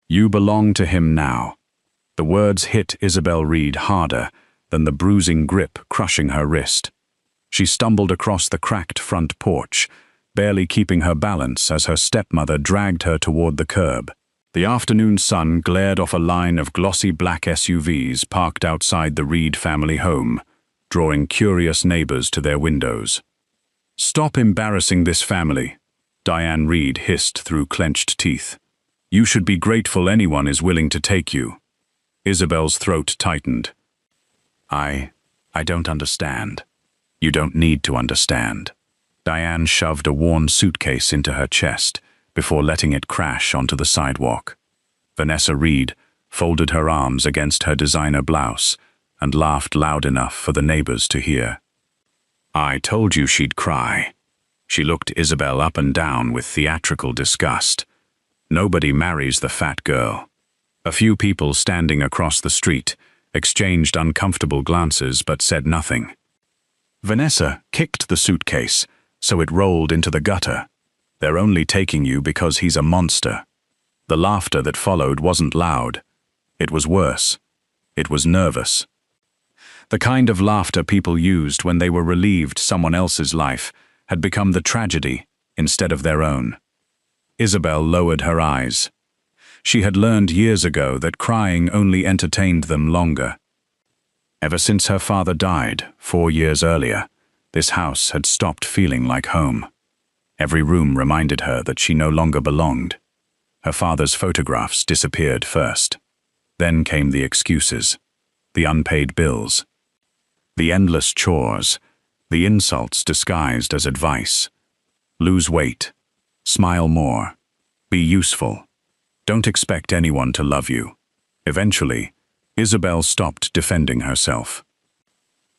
You belong to him now. The words hit Isabel Reed harder than the bruising grip crushing her wrist. She stumbled across the cracked front porch, barely keeping her balance as her stepmother dragged her toward the curb. The afternoon sun glared off a line of glossy black SUVs parked outside the Reed family home, drawing curious neighbors to their windows. "Stop embarrassing this family," Diane Reed hissed through clenched teeth. "You should be grateful anyone is willing to take you." Isabel's throat tightened. I don't understand." "You don't need to understand." Diane shoved a worn suitcase into her chest before letting it crash onto the sidewalk. Vanessa Reed folded her arms against her designer blouse and laughed loud enough for the neighbors to hear. "I told you she'd cry." She looked Isabel up and down with theatrical disgust. Nobody marries the fat girl. A few people standing across the street exchanged uncomfortable glances but said nothing. Vanessa kicked the suitcase, so it rolled into the gutter. "They're only taking you because he's a monster." The laughter that followed wasn't loud. It was worse. It was nervous. The kind of laughter people used when they were relieved someone else's life had become the tragedy instead of their own. Isabel lowered her eyes. She had learned years ago that crying only entertained them longer. Ever since her father died 4 years earlier, this house had stopped feeling like home. Every room reminded her that she no longer belonged. Her father's photographs disappeared first. Then came the excuses, the unpaid bills, the endless chores, the insults disguised as advice. Lose weight, smile more, be useful. Don't expect anyone to love you. Eventually, Isabel stopped defending herself.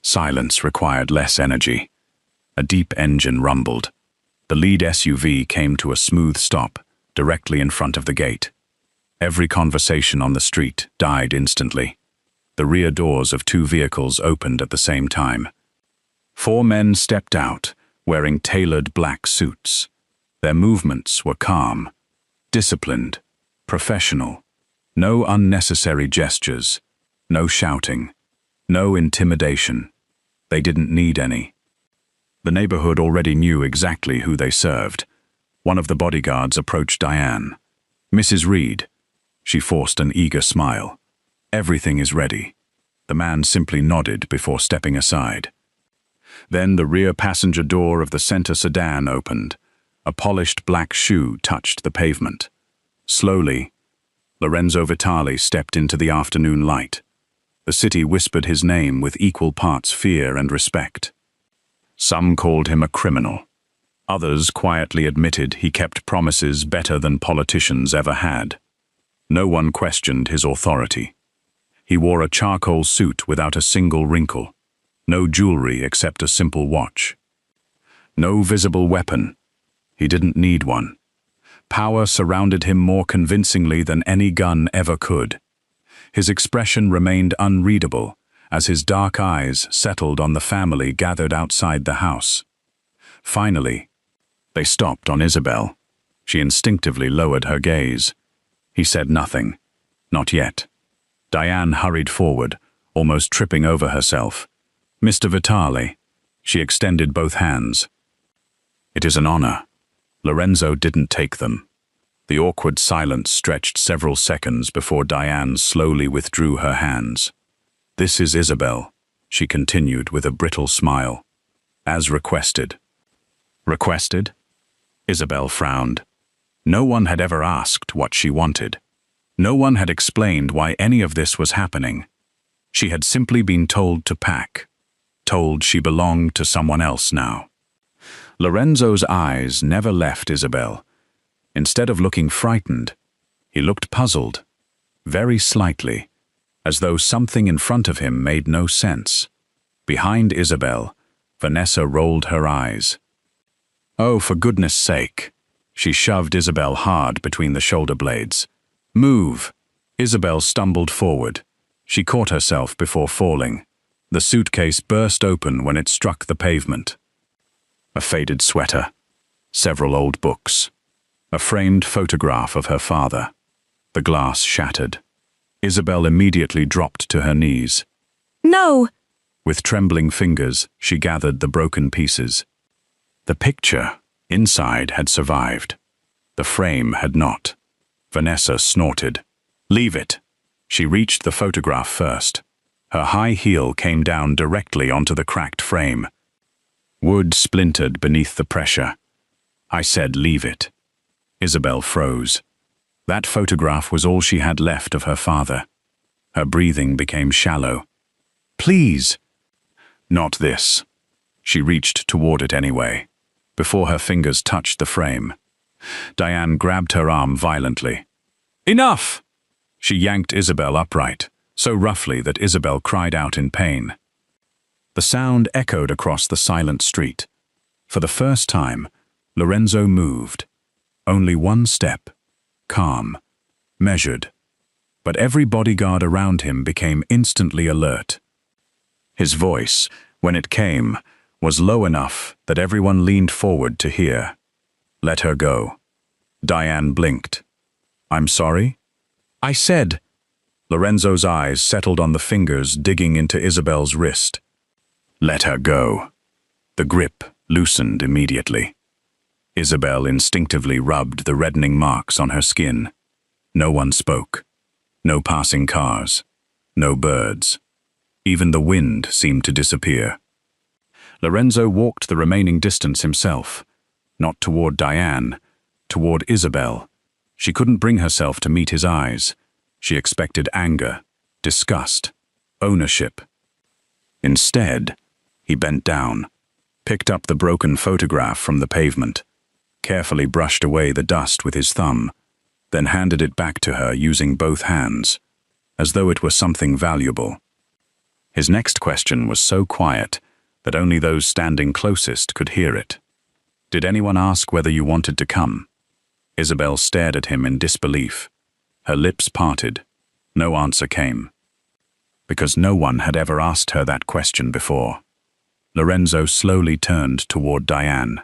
Silence required less energy. A deep engine rumbled. The lead SUV came to a smooth stop directly in front of the gate. Every conversation on the street died instantly. The rear doors of 2 vehicles opened at the same time. 4 men stepped out, wearing tailored black suits. Their movements were calm, disciplined, professional. No unnecessary gestures, no shouting, no intimidation. They didn't need any. The neighborhood already knew exactly who they served. One of the bodyguards approached Diane. "Mrs. Reed." She forced an eager smile. "Everything is ready." The man simply nodded before stepping aside. Then the rear passenger door of the center sedan opened. A polished black shoe touched the pavement. Slowly, Lorenzo Vitali stepped into the afternoon light. The city whispered his name with equal parts fear and respect. Some called him a criminal. Others quietly admitted he kept promises better than politicians ever had. No one questioned his authority. He wore a charcoal suit without a single wrinkle. No jewelry except a simple watch. No visible weapon. He didn't need one. Power surrounded him more convincingly than any gun ever could. His expression remained unreadable as his dark eyes settled on the family gathered outside the house. Finally, they stopped on Isabel. She instinctively lowered her gaze. He said nothing. Not yet. Diane hurried forward, almost tripping over herself. "Mr. Vitali." She extended both hands. "It is an honor." Lorenzo didn't take them. The awkward silence stretched several seconds before Diane slowly withdrew her hands. "This is Isabel," she continued with a brittle smile. "As requested." "Requested?" Isabel frowned. No one had ever asked what she wanted. No one had explained why any of this was happening. She had simply been told to pack, told she belonged to someone else now. Lorenzo's eyes never left Isabel. Instead of looking frightened, he looked puzzled, very slightly, as though something in front of him made no sense. Behind Isabel, Vanessa rolled her eyes. "Oh, for goodness sake." She shoved Isabel hard between the shoulder blades. "Move." Isabel stumbled forward. She caught herself before falling. The suitcase burst open when it struck the pavement. A faded sweater, several old books, a framed photograph of her father. The glass shattered. Isabel immediately dropped to her knees. No! With trembling fingers, she gathered the broken pieces. The picture, inside, had survived. The frame had not. Vanessa snorted. "Leave it." She reached the photograph first. Her high heel came down directly onto the cracked frame. Wood splintered beneath the pressure. I said, "Leave it." Isabel froze. That photograph was all she had left of her father. Her breathing became shallow. "Please." "Not this." She reached toward it anyway, before her fingers touched the frame. Diane grabbed her arm violently. "Enough!" She yanked Isabel upright, so roughly that Isabel cried out in pain. The sound echoed across the silent street. For the first time, Lorenzo moved. Only one step. Calm. Measured. But every bodyguard around him became instantly alert. His voice, when it came, was low enough that everyone leaned forward to hear. "Let her go." Diane blinked. "I'm sorry?" "I said." Lorenzo's eyes settled on the fingers digging into Isabel's wrist. "Let her go." The grip loosened immediately. Isabel instinctively rubbed the reddening marks on her skin. No one spoke. No passing cars. No birds. Even the wind seemed to disappear. Lorenzo walked the remaining distance himself. Not toward Diane, toward Isabel. She couldn't bring herself to meet his eyes. She expected anger, disgust, ownership. Instead, he bent down, picked up the broken photograph from the pavement, carefully brushed away the dust with his thumb, then handed it back to her using both hands, as though it were something valuable. His next question was so quiet that only those standing closest could hear it. "Did anyone ask whether you wanted to come?" Isabel stared at him in disbelief. Her lips parted. No answer came. Because no one had ever asked her that question before. Lorenzo slowly turned toward Diane.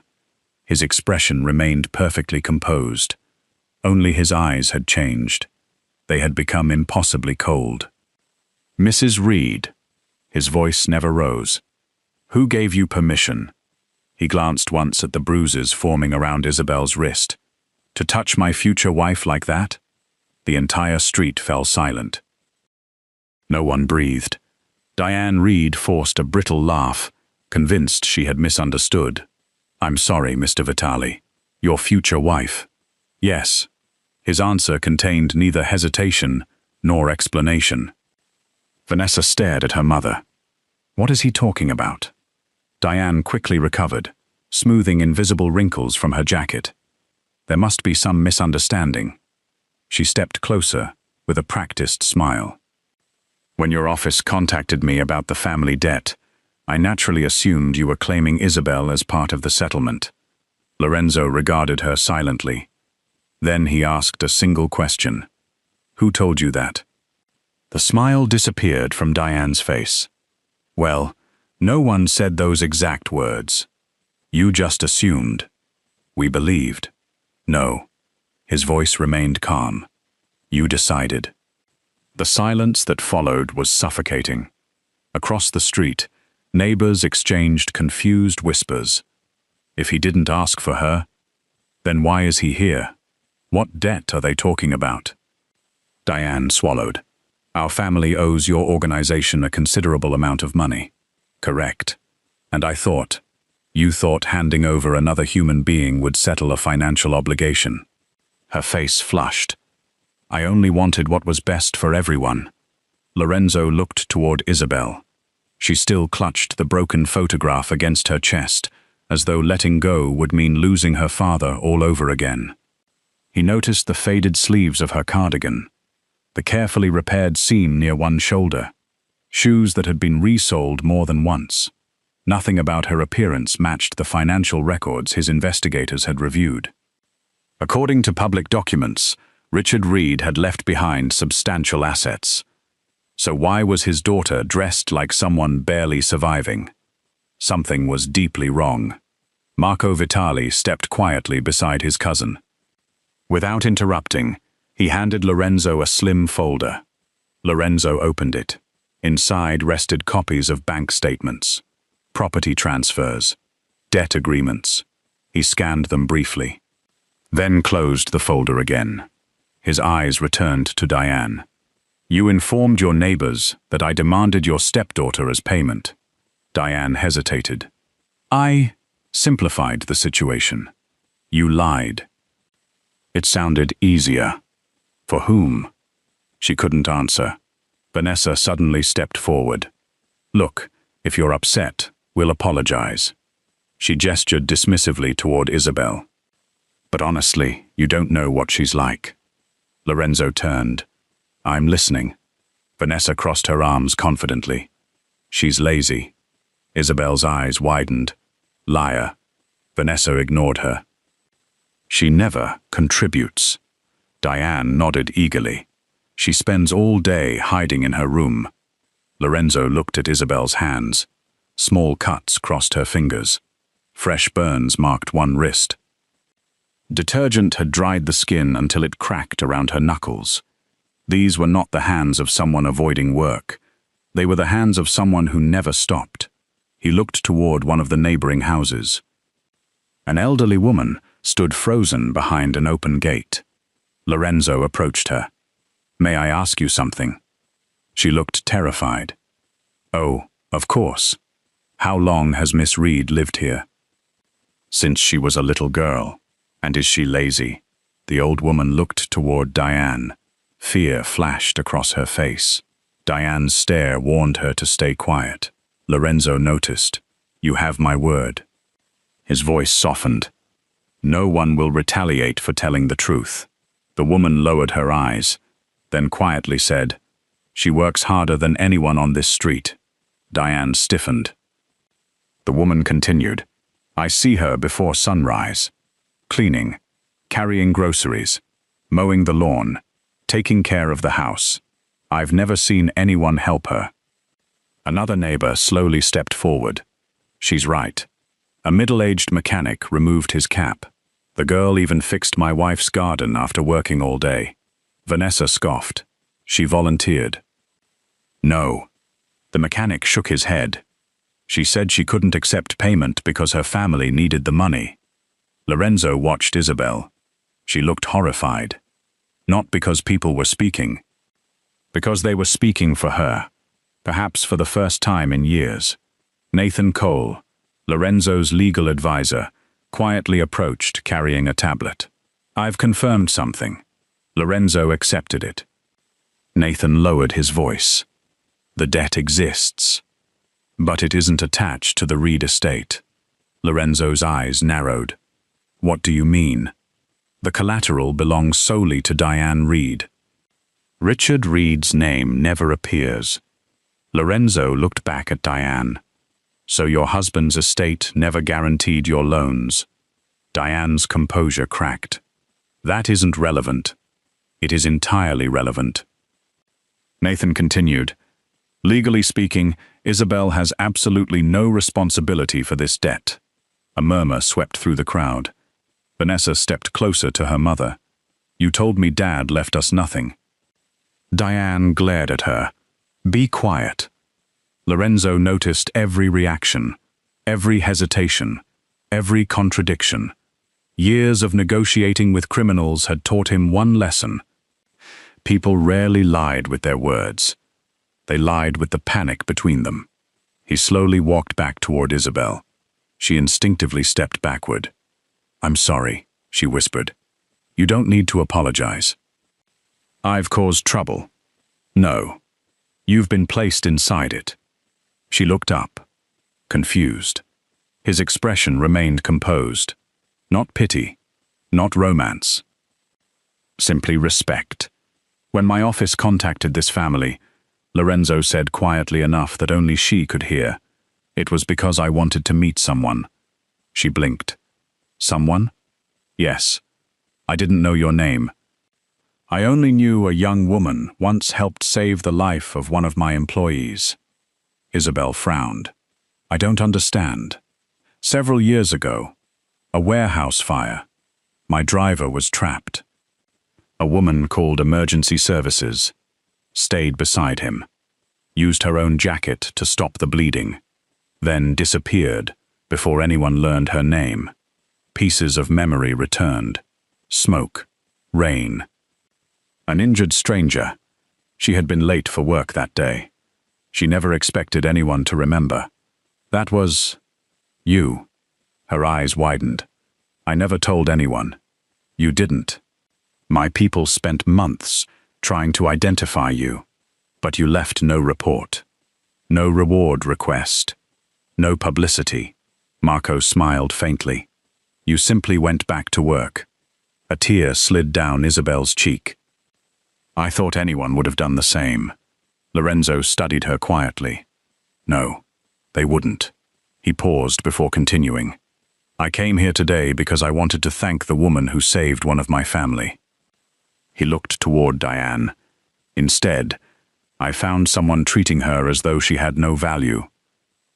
His expression remained perfectly composed. Only his eyes had changed. They had become impossibly cold. "Mrs. Reed." His voice never rose. "Who gave you permission?" He glanced once at the bruises forming around Isabel's wrist. "To touch my future wife like that?" The entire street fell silent. No one breathed. Diane Reed forced a brittle laugh, convinced she had misunderstood. "I'm sorry, Mr. Vitali. Your future wife." "Yes." His answer contained neither hesitation nor explanation. Vanessa stared at her mother. What is he talking about? Diane quickly recovered, smoothing invisible wrinkles from her jacket. There must be some misunderstanding. She stepped closer, with a practiced smile. "When your office contacted me about the family debt, I naturally assumed you were claiming Isabel as part of the settlement." Lorenzo regarded her silently. Then he asked a single question. "Who told you that?" The smile disappeared from Diane's face. "Well, no one said those exact words. You just assumed. We believed." "No." His voice remained calm. "You decided." The silence that followed was suffocating. Across the street, neighbors exchanged confused whispers. If he didn't ask for her, then why is he here? What debt are they talking about? Diane swallowed. "Our family owes your organization a considerable amount of money." "Correct. And you thought handing over another human being would settle a financial obligation." Her face flushed. "I only wanted what was best for everyone." Lorenzo looked toward Isabel. She still clutched the broken photograph against her chest, as though letting go would mean losing her father all over again. He noticed the faded sleeves of her cardigan, the carefully repaired seam near one shoulder, shoes that had been resoled more than once. Nothing about her appearance matched the financial records his investigators had reviewed. According to public documents, Richard Reed had left behind substantial assets. So why was his daughter dressed like someone barely surviving? Something was deeply wrong. Marco Vitali stepped quietly beside his cousin. Without interrupting, He handed Lorenzo a slim folder. Lorenzo opened it. Inside rested copies of bank statements, property transfers, debt agreements. He scanned them briefly, then closed the folder again. His eyes returned to Diane. "You informed your neighbors that I demanded your stepdaughter as payment." Diane hesitated. "I simplified the situation. You lied." It sounded easier. For whom? She couldn't answer. Vanessa suddenly stepped forward. "Look, if you're upset, we'll apologize." She gestured dismissively toward Isabel. "But honestly, you don't know what she's like." Lorenzo turned. "I'm listening." Vanessa crossed her arms confidently. "She's lazy." Isabel's eyes widened. "Liar." Vanessa ignored her. "She never contributes." Diane nodded eagerly. "She spends all day hiding in her room." Lorenzo looked at Isabel's hands. Small cuts crossed her fingers. Fresh burns marked one wrist. Detergent had dried the skin until it cracked around her knuckles. These were not the hands of someone avoiding work. They were the hands of someone who never stopped. He looked toward one of the neighboring houses. An elderly woman stood frozen behind an open gate. Lorenzo approached her. "May I ask you something?" She looked terrified. "Oh, of course. How long has Miss Reed lived here?" "Since she was a little girl." "And is she lazy?" The old woman looked toward Diane. Fear flashed across her face. Diane's stare warned her to stay quiet. Lorenzo noticed. "You have my word." His voice softened. "No one will retaliate for telling the truth." The woman lowered her eyes, then quietly said, "She works harder than anyone on this street." Diane stiffened. The woman continued, "I see her before sunrise. Cleaning, carrying groceries, mowing the lawn, taking care of the house. I've never seen anyone help her." Another neighbor slowly stepped forward. "She's right." A middle-aged mechanic removed his cap. "The girl even fixed my wife's garden after working all day." Vanessa scoffed. She volunteered. "No." The mechanic shook his head. "She said she couldn't accept payment because her family needed the money." Lorenzo watched Isabel. She looked horrified. Not because people were speaking. Because they were speaking for her. Perhaps for the first time in years. Nathan Cole, Lorenzo's legal advisor, quietly approached carrying a tablet. "I've confirmed something." Lorenzo accepted it. Nathan lowered his voice. "The debt exists, but it isn't attached to the Reed estate." Lorenzo's eyes narrowed. "What do you mean?" "The collateral belongs solely to Diane Reed. Richard Reed's name never appears." Lorenzo looked back at Diane. "So your husband's estate never guaranteed your loans?" Diane's composure cracked. "That isn't relevant." "It is entirely relevant." Nathan continued, "Legally speaking, Isabel has absolutely no responsibility for this debt." A murmur swept through the crowd. Vanessa stepped closer to her mother. "You told me Dad left us nothing." Diane glared at her. "Be quiet." Lorenzo noticed every reaction, every hesitation, every contradiction. Years of negotiating with criminals had taught him one lesson. People rarely lied with their words. They lied with the panic between them. He slowly walked back toward Isabel. She instinctively stepped backward. "I'm sorry," she whispered. "You don't need to apologize." "I've caused trouble." "No. You've been placed inside it." She looked up, confused. His expression remained composed. Not pity, not romance. Simply respect. "When my office contacted this family," Lorenzo said quietly enough that only she could hear, "it was because I wanted to meet someone." She blinked. "Someone?" "Yes. I didn't know your name. I only knew a young woman once helped save the life of one of my employees." Isabel frowned. "I don't understand. Several years ago, a warehouse fire. My driver was trapped." A woman called emergency services, stayed beside him, used her own jacket to stop the bleeding, then disappeared before anyone learned her name. Pieces of memory returned. Smoke, rain. An injured stranger. She had been late for work that day. She never expected anyone to remember. That was you. Her eyes widened. I never told anyone. You didn't. My people spent months trying to identify you, but you left no report. No reward request. No publicity. Marco smiled faintly. You simply went back to work. A tear slid down Isabel's cheek. I thought anyone would have done the same. Lorenzo studied her quietly. No, they wouldn't. He paused before continuing. I came here today because I wanted to thank the woman who saved one of my family. He looked toward Diane. Instead, I found someone treating her as though she had no value.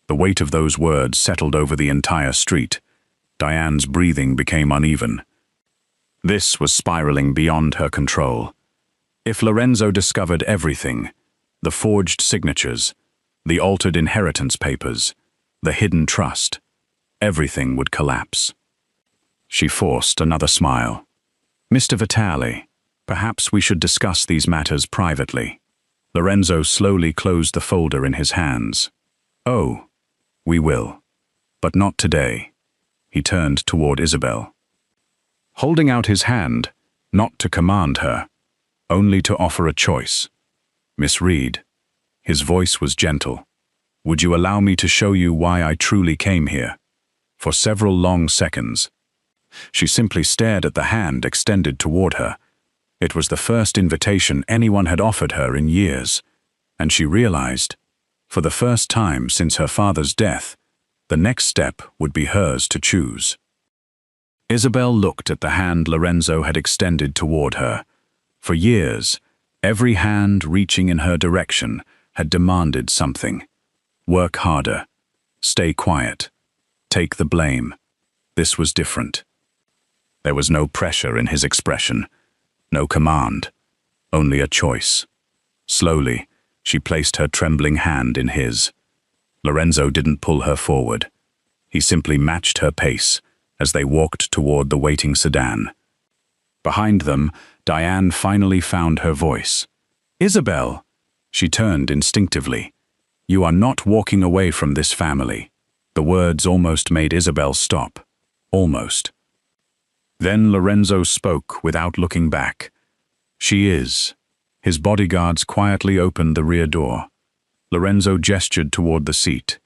The weight of those words settled over the entire street. Diane's breathing became uneven. This was spiraling beyond her control. If Lorenzo discovered everything, the forged signatures, the altered inheritance papers, the hidden trust, everything would collapse. She forced another smile. Mr. Vitale, perhaps we should discuss these matters privately. Lorenzo slowly closed the folder in his hands. Oh, we will. But not today. He turned toward Isabel. Holding out his hand, not to command her, only to offer a choice. Miss Reed. His voice was gentle. Would you allow me to show you why I truly came here? For several long seconds, she simply stared at the hand extended toward her. It was the first invitation anyone had offered her in years, and she realized, for the first time since her father's death, the next step would be hers to choose. Isabel looked at the hand Lorenzo had extended toward her. For years, every hand reaching in her direction had demanded something. Work harder. Stay quiet. Take the blame. This was different. There was no pressure in his expression, no command, only a choice. Slowly, she placed her trembling hand in his. Lorenzo didn't pull her forward. He simply matched her pace as they walked toward the waiting sedan. Behind them, Diane finally found her voice. Isabel! She turned instinctively. You are not walking away from this family. The words almost made Isabel stop. Almost. Then Lorenzo spoke without looking back. She is. His bodyguards quietly opened the rear door. Lorenzo gestured toward the seat.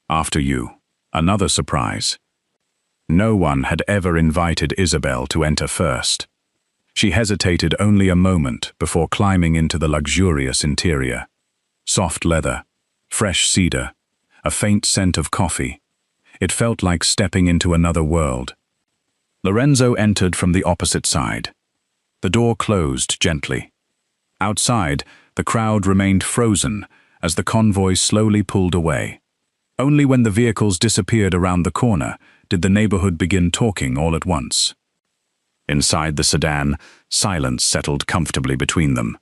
After you. Another surprise. No one had ever invited Isabel to enter first. She hesitated only a moment before climbing into the luxurious interior. Soft leather, fresh cedar, a faint scent of coffee. It felt like stepping into another world. Lorenzo entered from the opposite side. The door closed gently. Outside, the crowd remained frozen as the convoy slowly pulled away. Only when the vehicles disappeared around the corner did the neighborhood begin talking all at once. Inside the sedan, silence settled comfortably between them.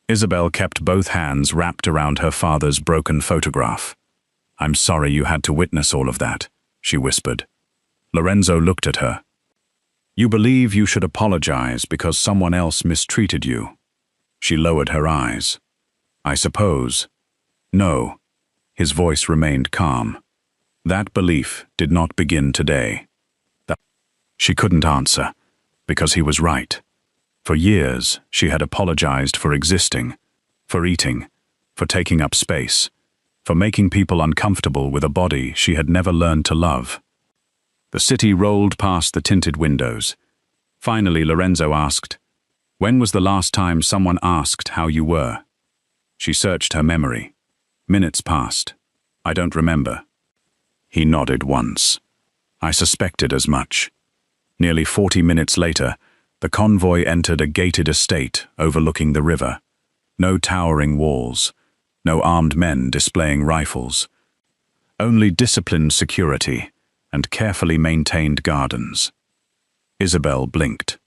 Isabel kept both hands wrapped around her father's broken photograph. I'm sorry you had to witness all of that, she whispered. Lorenzo looked at her. You believe you should apologize because someone else mistreated you. She lowered her eyes. I suppose. No. His voice remained calm. That belief did not begin today. She couldn't answer, because he was right. For years, she had apologized for existing, for eating, for taking up space, for making people uncomfortable with a body she had never learned to love. The city rolled past the tinted windows. Finally, Lorenzo asked, when was the last time someone asked how you were? She searched her memory. Minutes passed. I don't remember. He nodded once. I suspected as much. Nearly 40 minutes later, the convoy entered a gated estate overlooking the river. No towering walls, no armed men displaying rifles. Only disciplined security and carefully maintained gardens. Isabel blinked.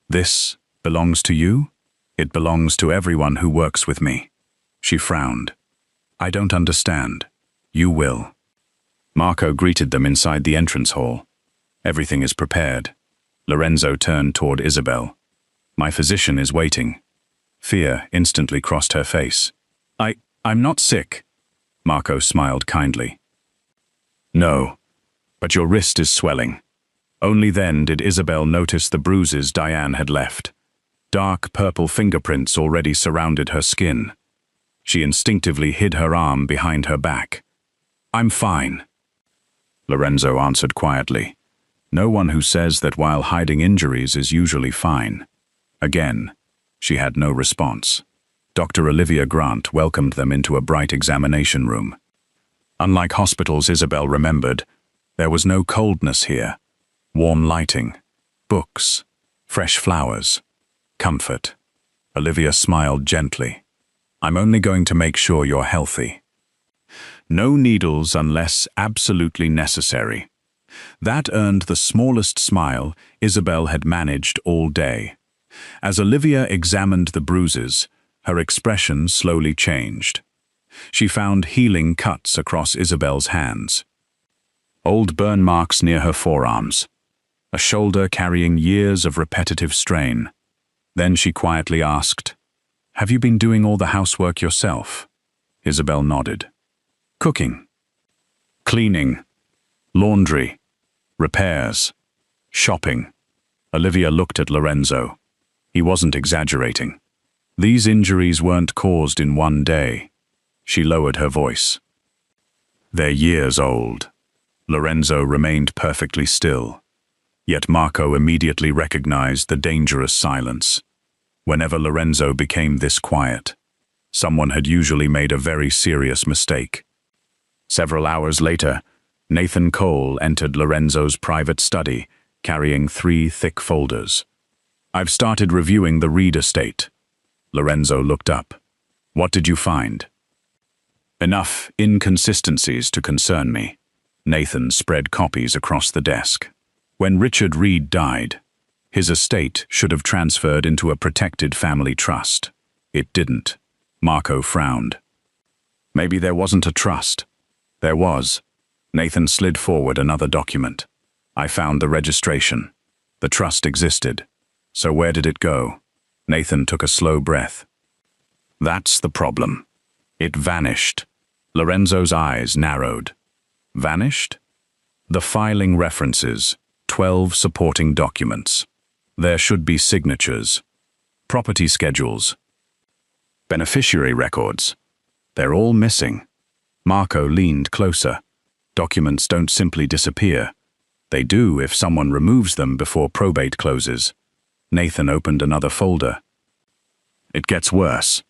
This Belongs to you? It belongs to everyone who works with me. She frowned. I don't understand. You will. Marco greeted them inside the entrance hall. Everything is prepared. Lorenzo turned toward Isabel. My physician is waiting. Fear instantly crossed her face. I'm not sick. Marco smiled kindly. No, but your wrist is swelling. Only then did Isabel notice the bruises Diane had left. Dark purple fingerprints already surrounded her skin. She instinctively hid her arm behind her back. I'm fine. Lorenzo answered quietly. No one who says that while hiding injuries is usually fine. Again, she had no response. Dr. Olivia Grant welcomed them into a bright examination room. Unlike hospitals Isabel remembered, there was no coldness here. Warm lighting, books, fresh flowers, comfort. Olivia smiled gently. I'm only going to make sure you're healthy. No needles unless absolutely necessary. That earned the smallest smile Isabel had managed all day. As Olivia examined the bruises, her expression slowly changed. She found healing cuts across Isabel's hands. Old burn marks near her forearms. A shoulder carrying years of repetitive strain. Then she quietly asked, Have you been doing all the housework yourself? Isabel nodded. Cooking. Cleaning. Laundry. Repairs. Shopping. Olivia looked at Lorenzo. He wasn't exaggerating. These injuries weren't caused in one day. She lowered her voice. They're years old. Lorenzo remained perfectly still. Yet Marco immediately recognized the dangerous silence. Whenever Lorenzo became this quiet, someone had usually made a very serious mistake. Several hours later, Nathan Cole entered Lorenzo's private study, carrying 3 thick folders. I've started reviewing the Reed estate. Lorenzo looked up. What did you find? Enough inconsistencies to concern me. Nathan spread copies across the desk. When Richard Reed died, his estate should have transferred into a protected family trust. It didn't. Marco frowned. Maybe there wasn't a trust. There was. Nathan slid forward another document. I found the registration. The trust existed. So where did it go? Nathan took a slow breath. That's the problem. It vanished. Lorenzo's eyes narrowed. Vanished? The filing references, 12 supporting documents. There should be signatures, property schedules, beneficiary records. They're all missing. Marco leaned closer. Documents don't simply disappear. They do if someone removes them before probate closes. Nathan opened another folder. It gets worse.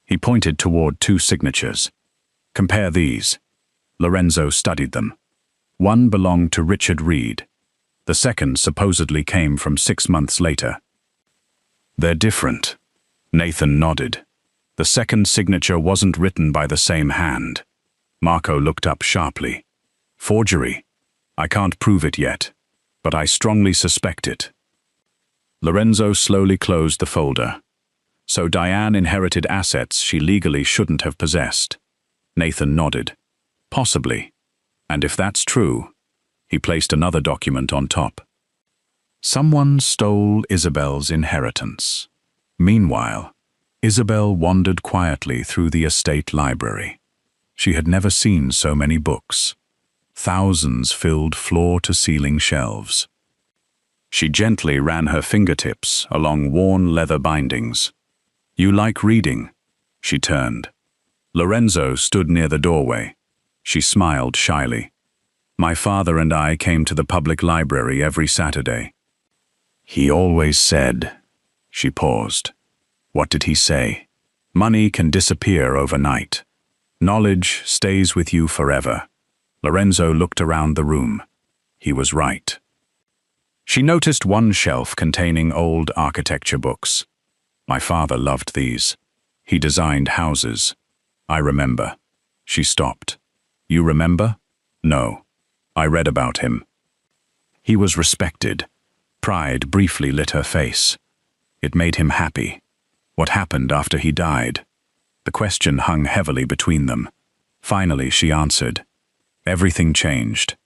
He pointed toward 2 signatures. Compare these. Lorenzo studied them. One belonged to Richard Reed. The second supposedly came from 6 months later. They're different. Nathan nodded. The second signature wasn't written by the same hand. Marco looked up sharply. Forgery. I can't prove it yet, but I strongly suspect it. Lorenzo slowly closed the folder. So Diane inherited assets she legally shouldn't have possessed. Nathan nodded. Possibly. And if that's true, he placed another document on top. Someone stole Isabel's inheritance. Meanwhile, Isabel wandered quietly through the estate library. She had never seen so many books. Thousands filled floor-to-ceiling shelves. She gently ran her fingertips along worn leather bindings. You like reading? She turned. Lorenzo stood near the doorway. She smiled shyly. My father and I came to the public library every Saturday. He always said. She paused. What did he say? Money can disappear overnight. Knowledge stays with you forever. Lorenzo looked around the room. He was right. She noticed one shelf containing old architecture books. My father loved these. He designed houses. I remember. She stopped. You remember? No. I read about him. He was respected. Pride briefly lit her face. It made him happy. What happened after he died? The question hung heavily between them. Finally, she answered. Everything changed.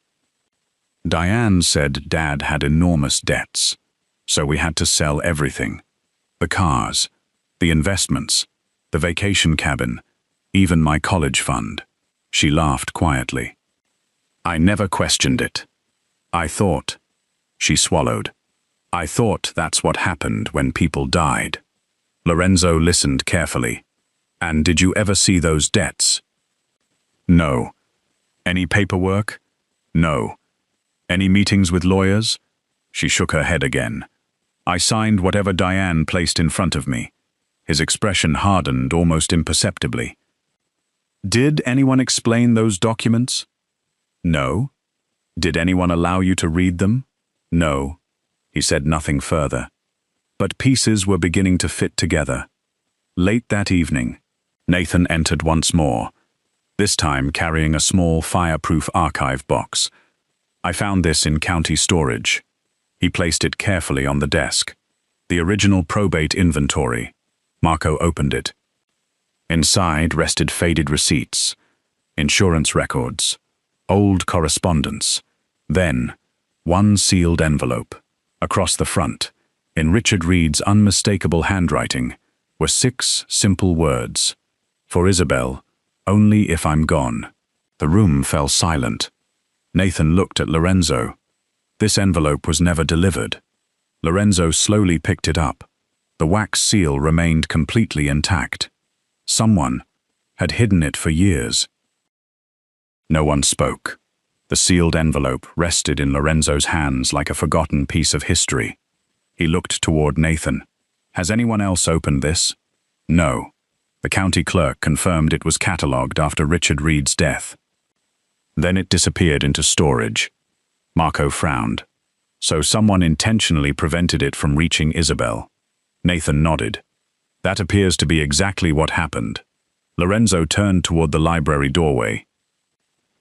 Diane said Dad had enormous debts, so we had to sell everything. The cars, the investments, the vacation cabin, even my college fund. She laughed quietly. I never questioned it. I thought. She swallowed. I thought that's what happened when people died. Lorenzo listened carefully. And did you ever see those debts? No. Any paperwork? No. Any meetings with lawyers? She shook her head again. I signed whatever Diane placed in front of me. His expression hardened almost imperceptibly. Did anyone explain those documents? No. Did anyone allow you to read them? No. He said nothing further. But pieces were beginning to fit together. Late that evening, Nathan entered once more, this time carrying a small fireproof archive box. I found this in county storage. He placed it carefully on the desk. The original probate inventory. Marco opened it. Inside rested faded receipts, insurance records, old correspondence. Then, one sealed envelope. Across the front, in Richard Reed's unmistakable handwriting, were 6 simple words. For Isabel, only if I'm gone. The room fell silent. Nathan looked at Lorenzo. This envelope was never delivered. Lorenzo slowly picked it up. The wax seal remained completely intact. Someone had hidden it for years. No one spoke. The sealed envelope rested in Lorenzo's hands like a forgotten piece of history. He looked toward Nathan. Has anyone else opened this? No. The county clerk confirmed it was catalogued after Richard Reed's death. Then it disappeared into storage. Marco frowned. So someone intentionally prevented it from reaching Isabel. Nathan nodded. That appears to be exactly what happened. Lorenzo turned toward the library doorway.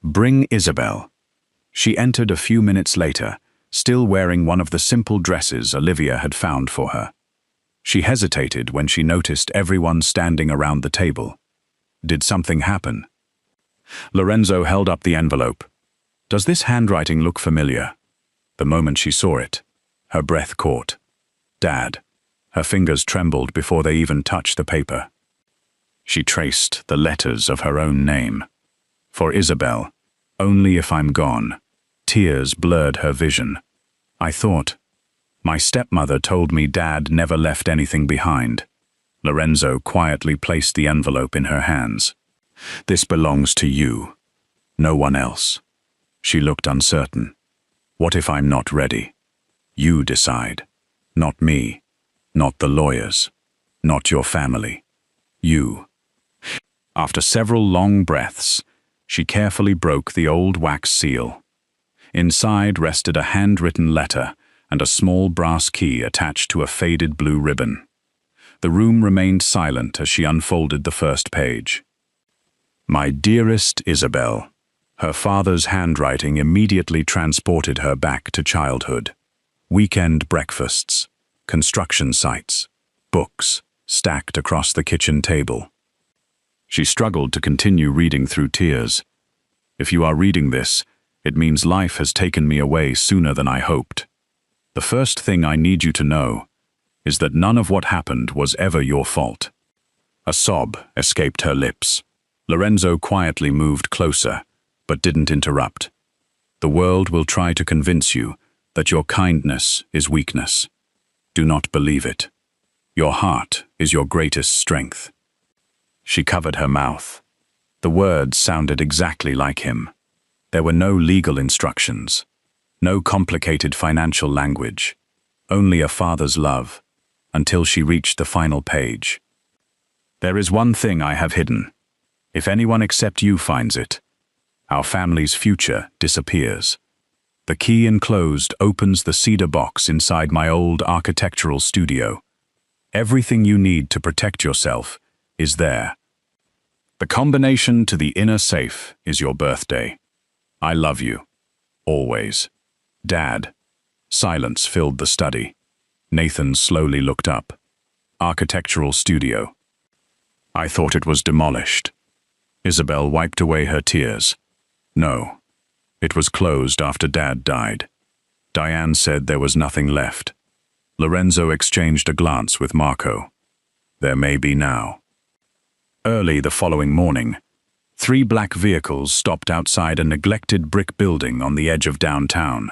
Bring Isabel. She entered a few minutes later, still wearing one of the simple dresses Olivia had found for her. She hesitated when she noticed everyone standing around the table. Did something happen? Lorenzo held up the envelope. Does this handwriting look familiar? The moment she saw it, her breath caught. Dad. Her fingers trembled before they even touched the paper. She traced the letters of her own name. For Isabel, only if I'm gone. Tears blurred her vision. I thought. My stepmother told me Dad never left anything behind. Lorenzo quietly placed the envelope in her hands. This belongs to you. No one else. She looked uncertain. What if I'm not ready? You decide. Not me. Not the lawyers. Not your family. You. After several long breaths, she carefully broke the old wax seal. Inside rested a handwritten letter and a small brass key attached to a faded blue ribbon. The room remained silent as she unfolded the first page. My dearest Isabel. Her father's handwriting immediately transported her back to childhood. Weekend breakfasts, construction sites, books stacked across the kitchen table. She struggled to continue reading through tears. If you are reading this, it means life has taken me away sooner than I hoped. The first thing I need you to know is that none of what happened was ever your fault. A sob escaped her lips. Lorenzo quietly moved closer, but didn't interrupt. The world will try to convince you that your kindness is weakness. Do not believe it. Your heart is your greatest strength. She covered her mouth. The words sounded exactly like him. There were no legal instructions, no complicated financial language, only a father's love, until she reached the final page. There is one thing I have hidden. If anyone except you finds it, our family's future disappears. The key enclosed opens the cedar box inside my old architectural studio. Everything you need to protect yourself is there. The combination to the inner safe is your birthday. I love you. Always. Dad. Silence filled the study. Nathan slowly looked up. architectural studio. I thought it was demolished. Isabel wiped away her tears. No, it was closed after Dad died. Diane said there was nothing left. Lorenzo exchanged a glance with Marco. There may be now. Early the following morning, 3 black vehicles stopped outside a neglected brick building on the edge of downtown.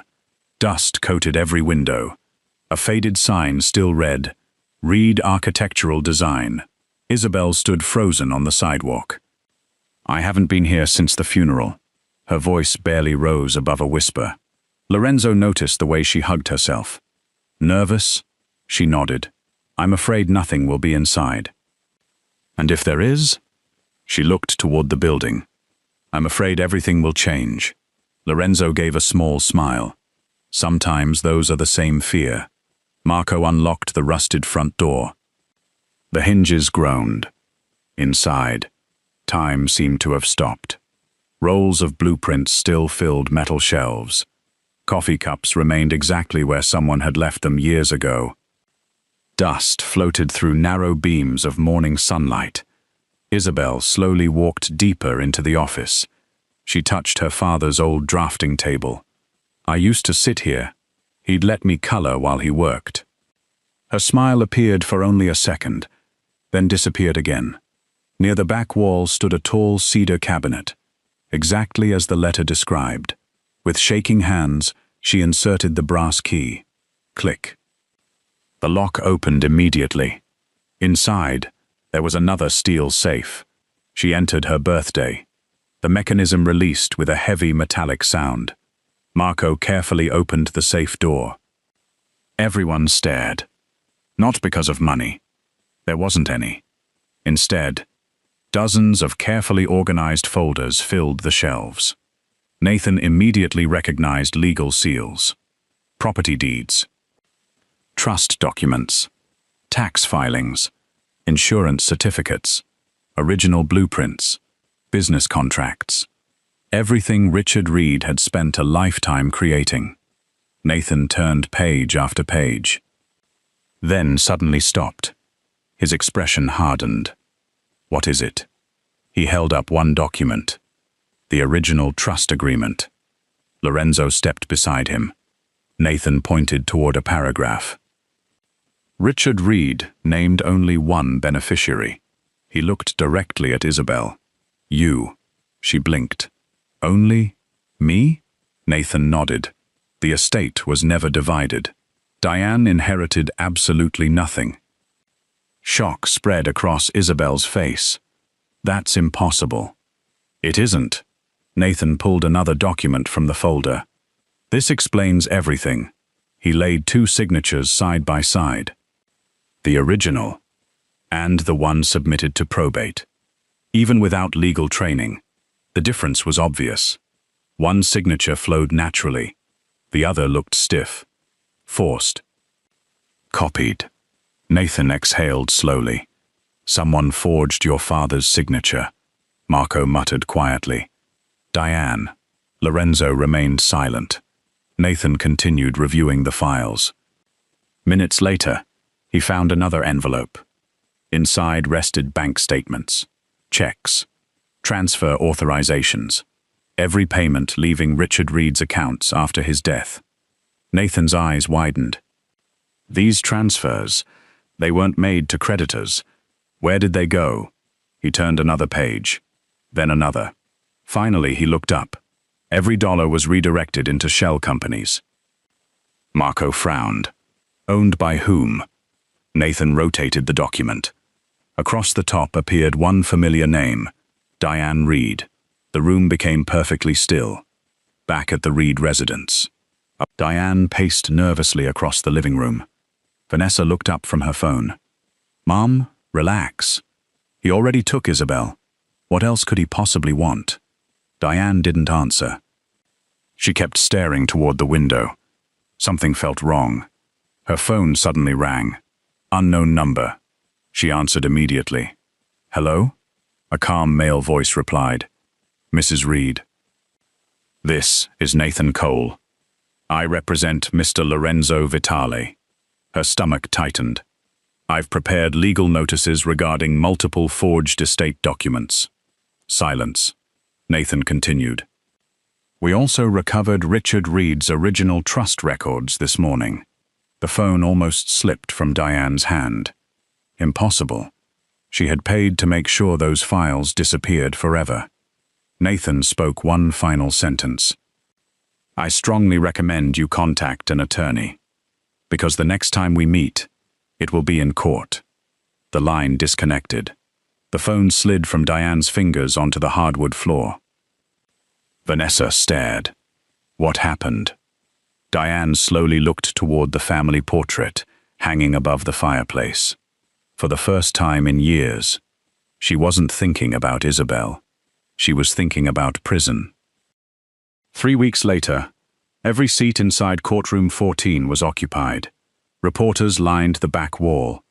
Dust coated every window. A faded sign still read, "Reed Architectural Design." Isabel stood frozen on the sidewalk. I haven't been here since the funeral. Her voice barely rose above a whisper. Lorenzo noticed the way she hugged herself. Nervous? She nodded. I'm afraid nothing will be inside. And if there is? She looked toward the building. I'm afraid everything will change. Lorenzo gave a small smile. Sometimes those are the same fear. Marco unlocked the rusted front door. The hinges groaned. Inside, time seemed to have stopped. Rolls of blueprints still filled metal shelves. Coffee cups remained exactly where someone had left them years ago. Dust floated through narrow beams of morning sunlight. Isabel slowly walked deeper into the office. She touched her father's old drafting table. I used to sit here. He'd let me color while he worked. Her smile appeared for only a second, then disappeared again. Near the back wall stood a tall cedar cabinet, exactly as the letter described. With shaking hands, she inserted the brass key. Click. The lock opened immediately. Inside, there was another steel safe. She entered her birthday. The mechanism released with a heavy metallic sound. Marco carefully opened the safe door. Everyone stared. Not because of money. There wasn't any. Instead, dozens of carefully organized folders filled the shelves. Nathan immediately recognized legal seals, property deeds, trust documents, tax filings, insurance certificates, original blueprints, business contracts. Everything Richard Reed had spent a lifetime creating. Nathan turned page after page. Then suddenly stopped. His expression hardened. What is it? He held up one document. The original trust agreement. Lorenzo stepped beside him. Nathan pointed toward a paragraph. Richard Reed named only one beneficiary. He looked directly at Isabel. You. She blinked. Only? Me? Nathan nodded. The estate was never divided. Diane inherited absolutely nothing. Shock spread across Isabel's face. That's impossible. It isn't. Nathan pulled another document from the folder. This explains everything. He laid 2 signatures side by side. The original, and the one submitted to probate. Even without legal training, the difference was obvious. One signature flowed naturally. The other looked stiff, forced. Copied. Nathan exhaled slowly. Someone forged your father's signature. Marco muttered quietly. Diane. Lorenzo remained silent. Nathan continued reviewing the files. Minutes later, he found another envelope. Inside rested bank statements, checks, transfer authorizations, every payment leaving Richard Reed's accounts after his death. Nathan's eyes widened. These transfers, they weren't made to creditors. Where did they go? He turned another page, then another. Finally, he looked up. Every dollar was redirected into shell companies. Marco frowned. Owned by whom? Nathan rotated the document. Across the top appeared one familiar name, Diane Reed. The room became perfectly still. Back at the Reed residence. Diane paced nervously across the living room. Vanessa looked up from her phone. Mom, relax. He already took Isabel. What else could he possibly want? Diane didn't answer. She kept staring toward the window. Something felt wrong. Her phone suddenly rang. Unknown number. She answered immediately. Hello? A calm male voice replied. Mrs. Reed. This is Nathan Cole. I represent Mr. Lorenzo Vitale. Her stomach tightened. I've prepared legal notices regarding multiple forged estate documents. Silence. Nathan continued. We also recovered Richard Reed's original trust records this morning. The phone almost slipped from Diane's hand. Impossible. She had paid to make sure those files disappeared forever. Nathan spoke one final sentence. I strongly recommend you contact an attorney, because the next time we meet, it will be in court. The line disconnected. The phone slid from Diane's fingers onto the hardwood floor. Vanessa stared. What happened? Diane slowly looked toward the family portrait, hanging above the fireplace. For the first time in years, she wasn't thinking about Isabel. She was thinking about prison. 3 weeks later, every seat inside courtroom 14 was occupied. Reporters lined the back wall.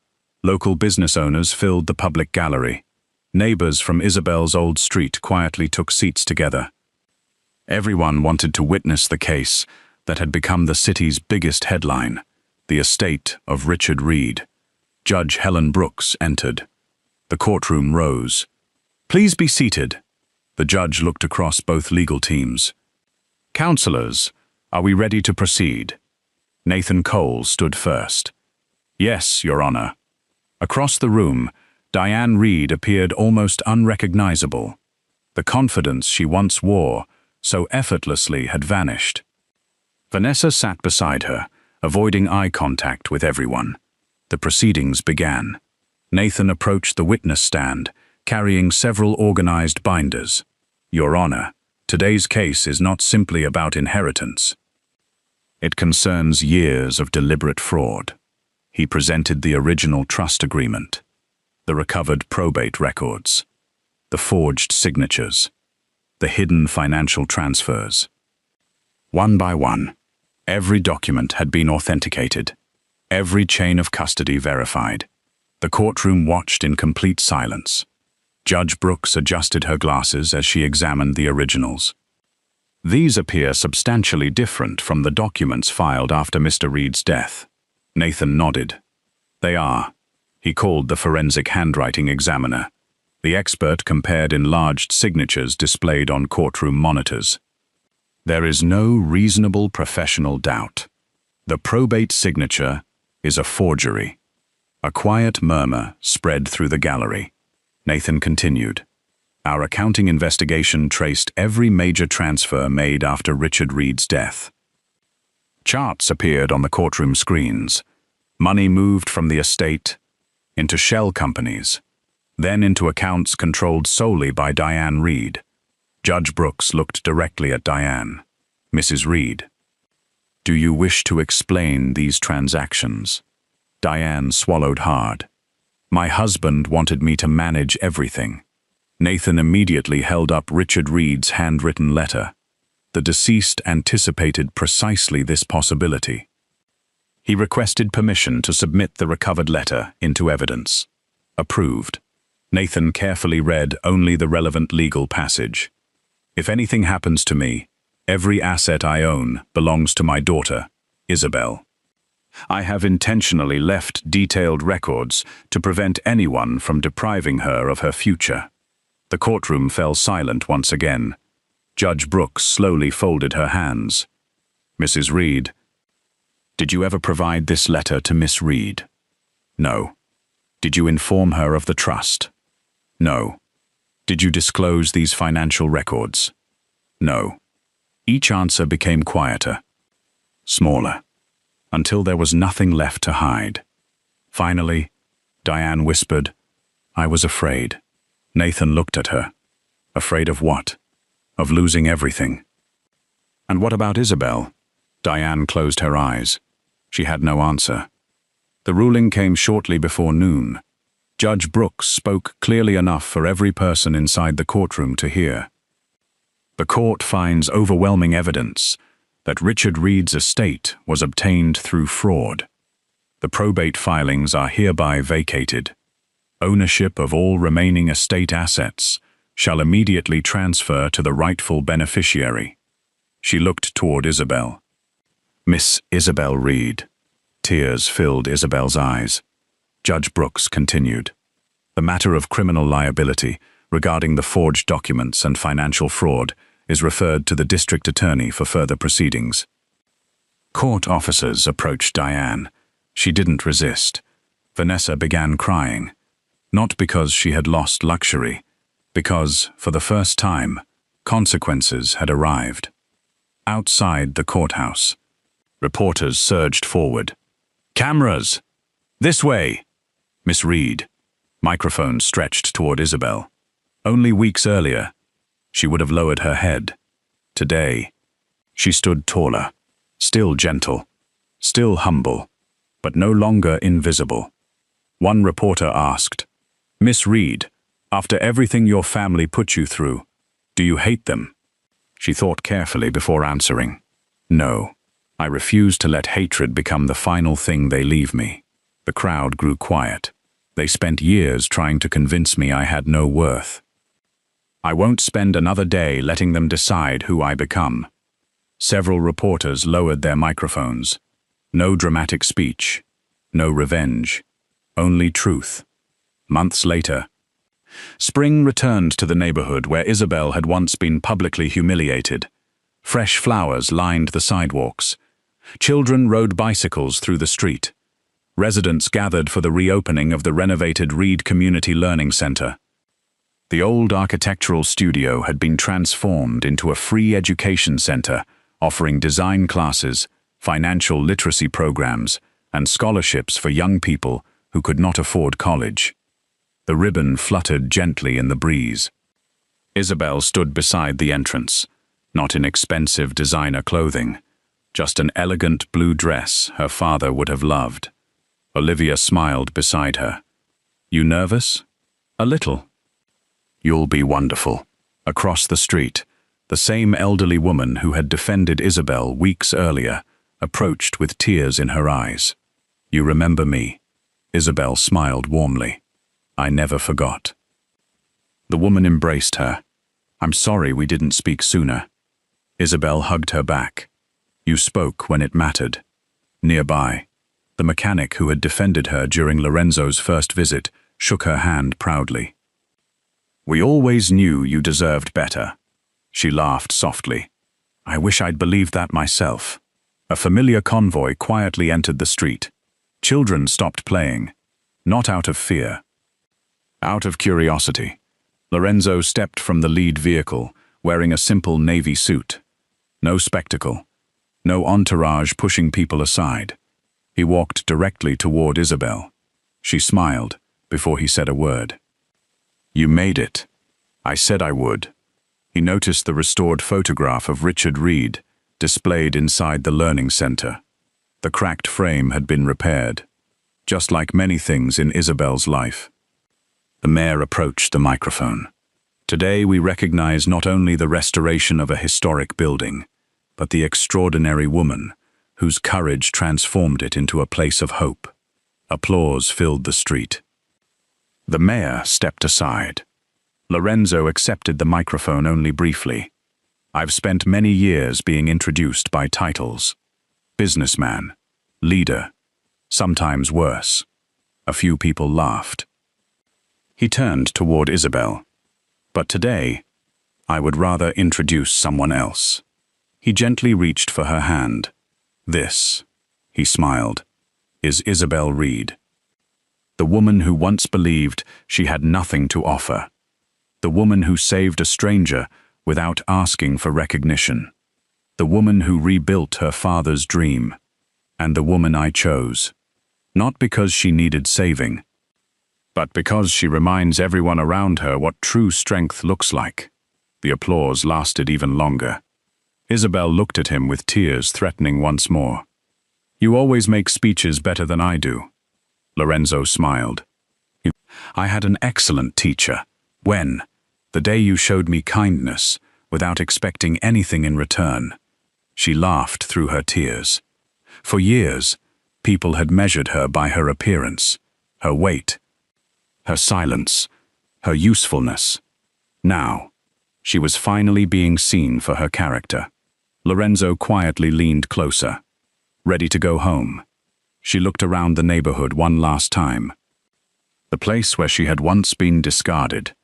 Local business owners filled the public gallery. Neighbors from Isabel's old street quietly took seats together. Everyone wanted to witness the case that had become the city's biggest headline, the estate of Richard Reed. Judge Helen Brooks entered. The courtroom rose. Please be seated. The judge looked across both legal teams. Counselors, are we ready to proceed? Nathan Cole stood first. Yes, Your Honor. Across the room, Diane Reed appeared almost unrecognizable. The confidence she once wore so effortlessly had vanished. Vanessa sat beside her, avoiding eye contact with everyone. The proceedings began. Nathan approached the witness stand, carrying several organized binders. Your Honor, today's case is not simply about inheritance. It concerns years of deliberate fraud. He presented the original trust agreement, the recovered probate records, the forged signatures, the hidden financial transfers. One by one, every document had been authenticated, every chain of custody verified. The courtroom watched in complete silence. Judge Brooks adjusted her glasses as she examined the originals. These appear substantially different from the documents filed after Mr. Reed's death. Nathan nodded. They are. He called the forensic handwriting examiner. The expert compared enlarged signatures displayed on courtroom monitors. There is no reasonable professional doubt. The probate signature is a forgery. A quiet murmur spread through the gallery. Nathan continued. Our accounting investigation traced every major transfer made after Richard Reed's death. Charts appeared on the courtroom screens. Money moved from the estate into shell companies, then into accounts controlled solely by Diane Reed. Judge Brooks looked directly at Diane. Mrs. Reed, do you wish to explain these transactions? Diane swallowed hard. My husband wanted me to manage everything. Nathan immediately held up Richard Reed's handwritten letter. The deceased anticipated precisely this possibility. He requested permission to submit the recovered letter into evidence. Approved. Nathan carefully read only the relevant legal passage. If anything happens to me, every asset I own belongs to my daughter, Isabel. I have intentionally left detailed records to prevent anyone from depriving her of her future. The courtroom fell silent once again. Judge Brooks slowly folded her hands. Mrs. Reed, did you ever provide this letter to Miss Reed? No. Did you inform her of the trust? No. Did you disclose these financial records? No. Each answer became quieter, smaller, until there was nothing left to hide. Finally, Diane whispered, I was afraid. Nathan looked at her. Afraid of what? Of losing everything. And what about Isabel? Diane closed her eyes. She had no answer. The ruling came shortly before noon. Judge Brooks spoke clearly enough for every person inside the courtroom to hear. The court finds overwhelming evidence that Richard Reed's estate was obtained through fraud. The probate filings are hereby vacated. Ownership of all remaining estate assets shall immediately transfer to the rightful beneficiary. She looked toward Isabel. Miss Isabel Reed. Tears filled Isabel's eyes. Judge Brooks continued. The matter of criminal liability regarding the forged documents and financial fraud is referred to the district attorney for further proceedings. Court officers approached Diane. She didn't resist. Vanessa began crying, not because she had lost luxury, because, for the first time, consequences had arrived. Outside the courthouse, reporters surged forward. "Cameras! This way!" Miss Reed. Microphone stretched toward Isabel. Only weeks earlier, she would have lowered her head. Today, she stood taller, still gentle, still humble, but no longer invisible. One reporter asked, "Miss Reed, after everything your family put you through, do you hate them?" She thought carefully before answering. "No, I refuse to let hatred become the final thing they leave me." The crowd grew quiet. They spent years trying to convince me I had no worth. I won't spend another day letting them decide who I become. Several reporters lowered their microphones. No dramatic speech, no revenge, only truth. Months later, spring returned to the neighborhood where Isabel had once been publicly humiliated. Fresh flowers lined the sidewalks. Children rode bicycles through the street. Residents gathered for the reopening of the renovated Reed Community Learning Center. The old architectural studio had been transformed into a free education center, offering design classes, financial literacy programs, and scholarships for young people who could not afford college. The ribbon fluttered gently in the breeze. Isabel stood beside the entrance, not in expensive designer clothing, just an elegant blue dress her father would have loved. Olivia smiled beside her. "You nervous?" "A little." "You'll be wonderful." Across the street, the same elderly woman who had defended Isabel weeks earlier approached with tears in her eyes. "You remember me?" Isabel smiled warmly. "I never forgot." The woman embraced her. "I'm sorry we didn't speak sooner." Isabel hugged her back. "You spoke when it mattered." Nearby, the mechanic who had defended her during Lorenzo's first visit shook her hand proudly. "We always knew you deserved better." She laughed softly. "I wish I'd believed that myself." A familiar convoy quietly entered the street. Children stopped playing, not out of fear, out of curiosity. Lorenzo stepped from the lead vehicle, wearing a simple navy suit. No spectacle, no entourage pushing people aside. He walked directly toward Isabel. She smiled before he said a word. "You made it. I said I would." He noticed the restored photograph of Richard Reed, displayed inside the learning center. The cracked frame had been repaired, just like many things in Isabel's life. The mayor approached the microphone. "Today we recognize not only the restoration of a historic building, but the extraordinary woman whose courage transformed it into a place of hope." Applause filled the street. The mayor stepped aside. Lorenzo accepted the microphone only briefly. "I've spent many years being introduced by titles. Businessman, leader, sometimes worse." A few people laughed. He turned toward Isabel. "But today, I would rather introduce someone else." He gently reached for her hand. "This," he smiled, "is Isabel Reed. The woman who once believed she had nothing to offer. The woman who saved a stranger without asking for recognition. The woman who rebuilt her father's dream. And the woman I chose. Not because she needed saving, but because she reminds everyone around her what true strength looks like." The applause lasted even longer. Isabel looked at him with tears threatening once more. "You always make speeches better than I do." Lorenzo smiled. "I had an excellent teacher. When? The day you showed me kindness, without expecting anything in return." She laughed through her tears. For years, people had measured her by her appearance, her weight, her silence, her usefulness. Now, she was finally being seen for her character. Lorenzo quietly leaned closer, ready to go home. She looked around the neighborhood one last time. The place where she had once been discarded.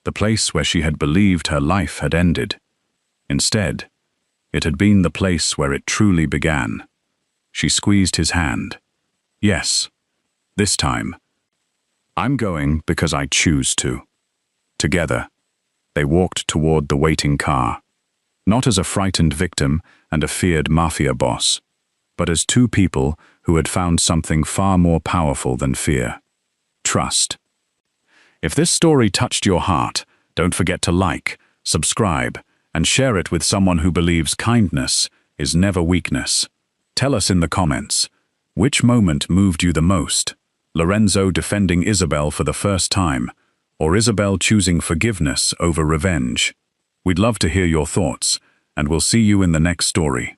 The place where she had believed her life had ended. Instead, it had been the place where it truly began. She squeezed his hand. Yes, this time. I'm going because I choose to. Together, they walked toward the waiting car, not as a frightened victim and a feared mafia boss, but as two people who had found something far more powerful than fear: trust. If this story touched your heart, don't forget to like, subscribe, and share it with someone who believes kindness is never weakness. Tell us in the comments, which moment moved you the most? Lorenzo defending Isabel for the first time, or Isabel choosing forgiveness over revenge? We'd love to hear your thoughts, and we'll see you in the next story.